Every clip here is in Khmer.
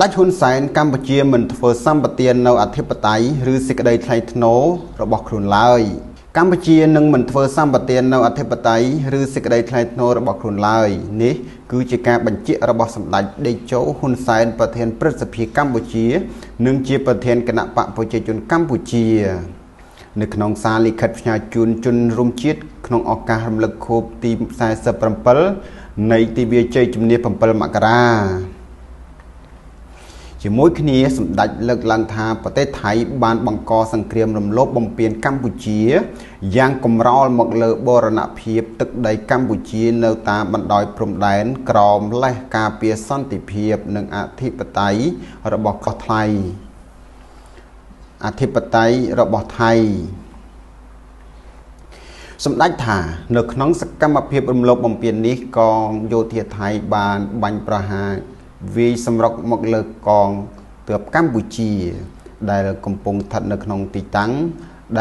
ដាច់ហ៊ុនសែនកម្ពុជាមិនធ្វើសម្បទាននៅអធិបតេយ្យឬសេចក្តីថ្លៃថ្នូររបស់ខ្លួនឡើយកម្ពុជានឹងមិនធ្វើសម្បទាននៅអធិបតេយ្យឬសេចក្តីថ្លៃថ្នូររបស់ខ្លួនឡើយនេះគឺជាការបញ្ជាក់របស់សម្ដេចតេជោហ៊ុនសែនប្រធានព្រឹទ្ធសភាកម្ពុជានិងជាប្រធានគណៈបកប្រជាជនកម្ពុជានៅក្នុងសារលិខិតផ្ញើជូនជនរួមជាតិក្នុងឱកាសរំលឹកខួបទី47នៃទិវាជ័យជំនះ7មករាជាមួយគ្នាសម្ដេចលើកឡើងថាប្រទេសថៃបានបង្កសង្គ្រាមរំលោភបំពានកម្ពុជាយ៉ាងកម្រោលមកលើបូរណភាពទឹកដីកម្ពុជានៅតាមបណ្ដោយព្រំដែនក្រោមលេសការពារសន្តិភាពនិងអធិបតេយ្យរបស់ថៃសម្ដេចថានៅក្នុងសកម្មភាពរំលោភបំពាននេះកងយោធាថៃបានបាញ់ប្រហារវាយសម្រុកមកលើកងទ័ពកម្ពុជាដែលកំពុងស្ថិតនៅក្នុងទីតាំង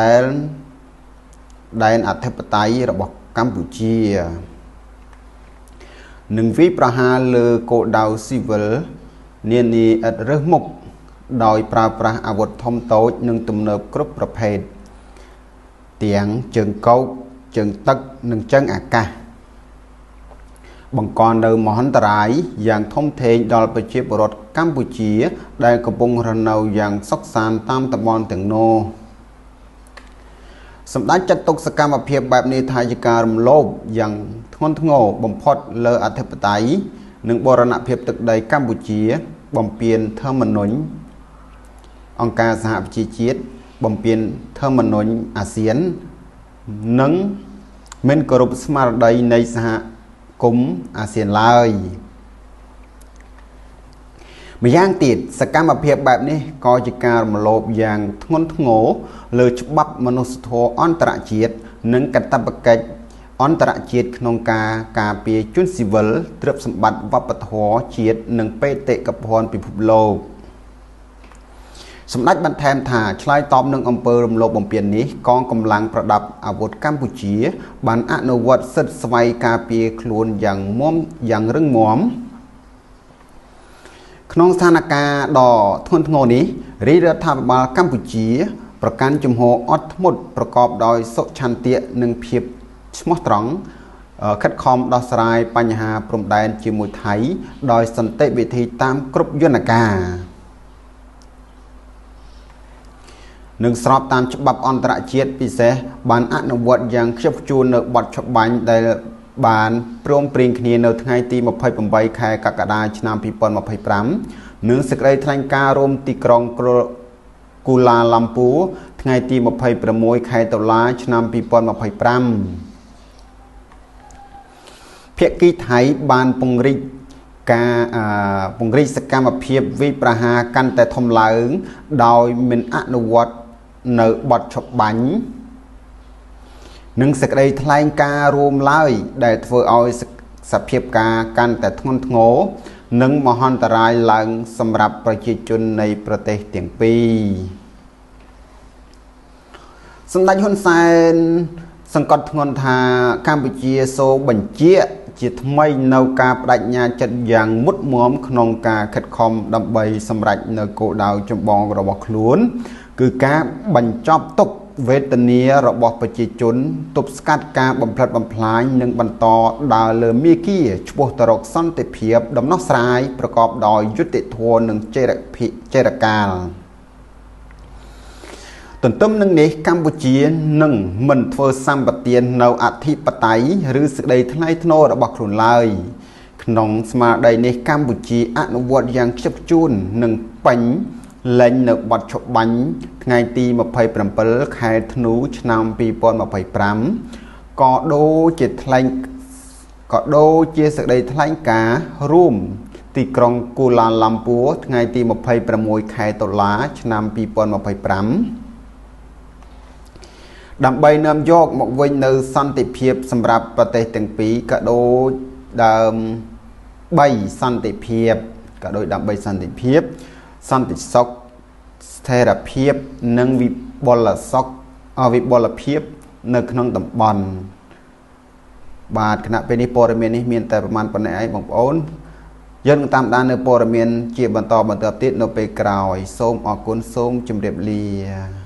ដែនអធិបតេយ្យរបស់កម្ពុជានិងវាយប្រហារលើគោលដៅស៊ីវិលនានាឥតរើសមុខដោយប្រើប្រាស់អាវុធធំតូចនិងទំនើបគ្រប់ប្រភេទទាំងជើងកោកជើងទឹកនិងជើងអាកាសបង្កនៅមហន្តរាយយ៉ាងធំធេងដល់ប្រជាពលរដ្ឋកម្ពុជាដែលកំពុងរស់នៅយ៉ាងសុខសាន្តតាមតំបន់ទាំងនោះសម្ដេចចាត់ទុកសកម្មភាពបែបនេះថាជាការរំលោភយ៉ាងធ្ងន់ធ្ងរបំផុតលើអធិបតេយ្យនិងបូរណភាពទឹកដីកម្ពុជាបំពានធម្មនុញ្ញអង្គការសហប្រជាជាតិបំពានធម្មនុញ្ញអាស៊ាននិងមិនគោរពស្មារតីនៃសហគមន៍អាស៊ានឡើយម្យ៉ាងទៀតសកម្មភាពបែបនេះក៏ជាការរំលោភយ៉ាងធ្ងន់ធ្ងរលើច្បាប់មនុស្សធម៌អន្តរជាតិនិងកាតព្វកិច្ចអន្តរជាតិក្នុងការពារជនស៊ីវិលទ្រព្យសម្បត្តិវប្បធម៌ជាតិនិងបេតិកភណ្ឌពិភពលោកសម្ដេចបន្ថែមថាឆ្លើយតបនឹងអំពើរំលោភបំពាននេះកងកម្លាំងប្រដាប់អាវុធកម្ពុជាបានអនុវត្តសិទ្ធិស្វ័យការពារខ្លួនយ៉ាងរឹងមាំក្នុងស្ថានភាពដ៏ធ្ងន់ធ្ងរនេះរាជរដ្ឋាភិបាលកម្ពុជាប្រកាន់ជំហរអត់ធ្មត់ប្រកបដោយសុឆន្ទៈនិងភាពស្មោះត្រង់ខិតខំដោះស្រាយបញ្ហាព្រំដែនជាមួយថៃដោយសន្តិវិធីតាមគ្រប់យន្តការនិងស្របតាមច្បាប់អន្តរជាតិពិសេសបានអនុវត្តយ៉ាងខ្ជាប់ខ្ជួននៅបទច្បាញ់ដែលបានព្រមព្រៀងគ្នានៅថ្ងៃទី28ខែកក្កដាឆ្នាំ2025និងសេចក្តីថ្លែងការណ៍រួមទីក្រុងគូឡាឡាំពូថ្ងៃទី26ខែតុលាឆ្នាំ2025ភាគីថៃបានពង្រីកសកម្មភាពវិប្រហារកាន់តែធំឡើងដោយមិនអនុវត្តនៅបទច្បាញ់និងសេចក្តីថ្លែងការណ៍រួមឡើយដែលធ្វើឲ្យសភាពការកាន់តែធ្ងន់ធ្ងរនិងមហន្តរាយឡើងសម្រាប់ប្រជាជននៃប្រទេសទាំងពីរសម្ដេចហ៊ុនសែនសង្កត់ធ្ងន់ថាកម្ពុជាសូមបញ្ជាក់ជាថ្មីនៅការបដិញ្ញាចិត្តយ៉ាងមុតមមក្នុងការខិតខំដើម្បីសម្រេចនៅគោលដៅចម្បងរបស់ខ្លួនគឺការបញ្ចប់ទុក្ខវេទនារបស់ប្រជាជនទប់ស្កាត់ការបំផ្លិចបំផ្លាញនិងបន្តដើរលើមាគ៌ាឆ្ពោះទៅរកសន្តិភាពដំណោះស្រាយប្រកបដោយយុត្តិធម៌និងចីរកាលទន្ទឹមនឹងនេះកម្ពុជានឹងមិនធ្វើសម្បទាននៅអធិបតេយ្យឬសេចក្តីថ្លៃថ្នូររបស់ខ្លួនឡើយក្នុងស្មារតីនេះកម្ពុជាអនុវត្តយ៉ាងខ្ជាប់ខ្ជួននិងពេញលេញនៅបទច្បាញ់ថ្ងៃទី27ខែធ្នូឆ្នាំ2025ក៏ដូចជាសេចក្តីថ្លែងការណ៍រួមទីក្រុងគូឡាឡាំពូថ្ងៃទី26ខែតុលាឆ្នាំ2025ដើម្បីនាំយកមកវិញនៅសន្តិភាពសម្រាប់ប្រទេសទាំងពីរក៏ដូចដើម្បីសន្តិសុខស្ថិរភាពនិងវិបុលភាពនៅក្នុងតំបន់បាទគណៈពេលនេះព័ត៌មាននេះមានតែប្រមាណប៉ុណ្ណេះឯងបងប្អូន យើងតាមដាននៅព័ត៌មានជាបន្តបន្ទាប់ទៀតនៅពេលក្រោយសូមអរគុណសូមជម្រាបលា